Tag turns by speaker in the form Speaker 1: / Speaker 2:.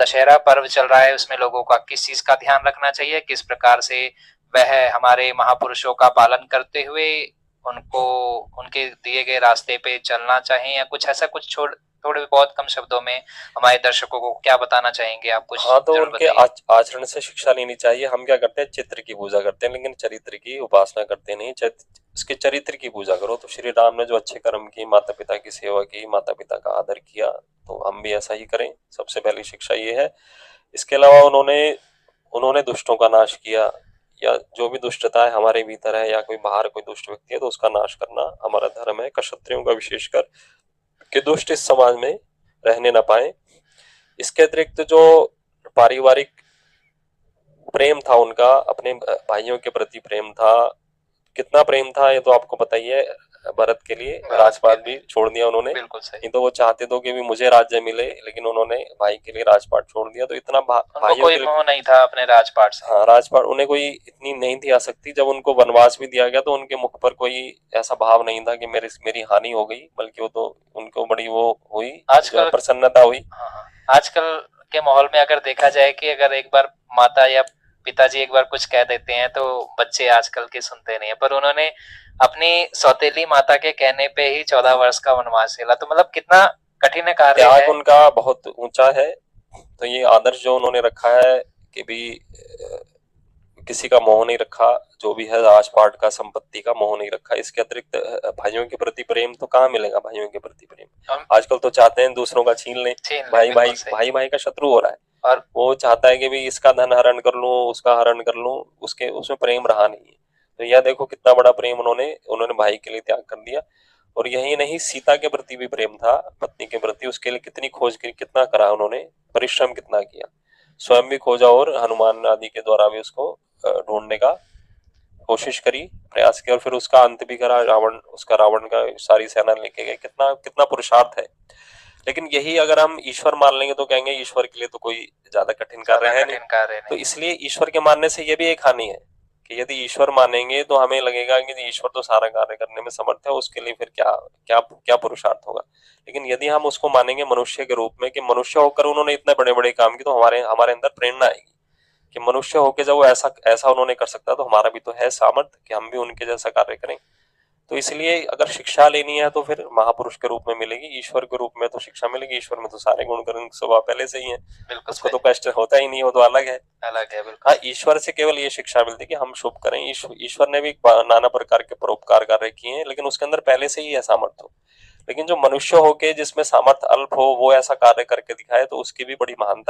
Speaker 1: दशहरा पर्व चल रहा है, उसमें लोगों का किस चीज का ध्यान रखना चाहिए, किस प्रकार से वह हमारे महापुरुषों का पालन करते हुए उनको उनके दिए गए रास्ते पे चलना चाहिए, या कुछ ऐसा कुछ छोड़ थोड़े बहुत कम शब्दों में हमारे दर्शकों को क्या बताना चाहेंगे आप? कुछ
Speaker 2: हाँ, तो
Speaker 1: जरूर
Speaker 2: उनके
Speaker 1: बताइए।
Speaker 2: आचरण से शिक्षा लेनी चाहिए। हम क्या करते हैं, चित्र की पूजा करते हैं लेकिन चरित्र की उपासना करते नहीं। उसके चरित्र की पूजा करो। तो श्री राम ने जो अच्छे कर्म किए, माता पिता की सेवा की, माता पिता का आदर किया, तो हम भी ऐसा ही करें। सबसे पहली शिक्षा ये है। इसके अलावा उन्होंने उन्होंने दुष्टों का नाश किया, या जो भी दुष्टता है हमारे भीतर है या कोई बाहर कोई दुष्ट व्यक्ति है तो उसका नाश करना हमारा धर्म है, क्षत्रियों का विशेषकर, कि दुष्ट इस समाज में रहने ना पाए। इसके अतिरिक्त जो पारिवारिक प्रेम था उनका, अपने भाइयों के प्रति प्रेम था, कितना प्रेम था ये तो आपको पता ही है। भरत के लिए राजपाट भी छोड़ दिया उन्होंने।
Speaker 1: बिल्कुल सही।
Speaker 2: नहीं तो वो चाहते तो कि भी मुझे राज्य मिले, लेकिन उन्होंने भाई के लिए राजपाट छोड़ दिया। तो इतना
Speaker 1: उनको
Speaker 2: भाइयों
Speaker 1: कोई
Speaker 2: के लिए,
Speaker 1: मोह नहीं था अपने राजपाट से।
Speaker 2: हाँ, राजपाट उन्हें कोई इतनी नहीं थी आसक्ति। जब उनको वनवास भी दिया गया तो उनके मुख पर कोई ऐसा भाव नहीं था कि मेरी हानि हो गई, बल्कि वो तो उनको बड़ी वो हुई, जो है
Speaker 1: आजकल,
Speaker 2: प्रसन्नता हुई।
Speaker 1: हाँ हाँ, आजकल के माहौल में अगर देखा जाए कि अगर एक बार माता या पिताजी एक बार कुछ कह देते हैं तो बच्चे आजकल के सुनते नहीं है, पर उन्होंने अपनी सौतेली माता के कहने पे ही 14 वर्ष का वनवास झेला, तो मतलब कितना कठिन कार्य
Speaker 2: त्याग
Speaker 1: है।
Speaker 2: उनका बहुत ऊंचा है। तो ये आदर्श जो उन्होंने रखा है कि भी किसी का मोह नहीं रखा, जो भी है राजपाट का, संपत्ति का मोह नहीं रखा। इसके अतिरिक्त भाइयों के प्रति प्रेम तो कहाँ मिलेगा। भाइयों के प्रति प्रेम
Speaker 1: हम
Speaker 2: आजकल तो चाहते हैं दूसरों का छीन लें।
Speaker 1: छीन ले,
Speaker 2: भाई
Speaker 1: बिल्कुल
Speaker 2: भाई
Speaker 1: सही।
Speaker 2: भाई भाई का शत्रु हो रहा है।
Speaker 1: और
Speaker 2: वो चाहता है कि भी इसका धन हरण कर लूं, उसका हरण कर लूं। उसके उसमें प्रेम रहा नहीं है। तो यह देखो कितना बड़ा प्रेम उन्होंने उन्होंने भाई के लिए त्याग कर दिया। और यही नहीं, सीता के प्रति भी प्रेम था, पत्नी के प्रति। उसके लिए कितनी खोज की, कितना करा उन्होंने, परिश्रम कितना किया, स्वयं भी खोजा और हनुमान आदि के द्वारा भी उसको ढूंढने का कोशिश करी, प्रयास किया। और फिर उसका अंत भी करा। रावण का सारी सेना लेके गए। कितना कितना पुरुषार्थ है। लेकिन यही अगर हम ईश्वर मान लेंगे तो कहेंगे ईश्वर के लिए तो कोई ज्यादा कठिन कार्य
Speaker 1: ज्यादा
Speaker 2: है नहीं।
Speaker 1: कठिन कार्य
Speaker 2: तो
Speaker 1: नहीं।
Speaker 2: इसलिए ईश्वर के मानने से ये भी एक हानि है कि यदि ईश्वर मानेंगे तो हमें लगेगा कि ईश्वर तो सारा कार्य करने में समर्थ है, उसके लिए फिर क्या क्या क्या पुरुषार्थ होगा। लेकिन यदि हम उसको मानेंगे मनुष्य के रूप में, कि मनुष्य होकर उन्होंने इतने बड़े बड़े काम किए, तो हमारे हमारे अंदर प्रेरणा आएगी कि मनुष्य होके जब वो ऐसा ऐसा उन्होंने कर सकता, तो हमारा भी तो है सामर्थ्य कि हम भी उनके जैसा कार्य करें। तो इसलिए अगर शिक्षा लेनी है तो फिर महापुरुष के रूप में मिलेगी। ईश्वर के रूप में तो शिक्षा मिलेगी। ईश्वर में तो सारे गुण कर्म स्वभाव पहले से ही है।
Speaker 1: बिल्कुल
Speaker 2: उसको तो
Speaker 1: सही।
Speaker 2: कष्ट होता ही नहीं, हो तो अलग है।
Speaker 1: अलग है,
Speaker 2: हाँ,
Speaker 1: बिल्कुल।
Speaker 2: ईश्वर से केवल ये शिक्षा मिलती है कि हम शुभ करें। ईश्वर ने भी नाना प्रकार के परोपकार कार्य किए हैं, लेकिन उसके अंदर पहले से ही है सामर्थ्य हो। लेकिन जो मनुष्य होके जिसमें सामर्थ्य अल्प हो, वो ऐसा कार्य करके दिखाए, तो उसकी भी बड़ी महानता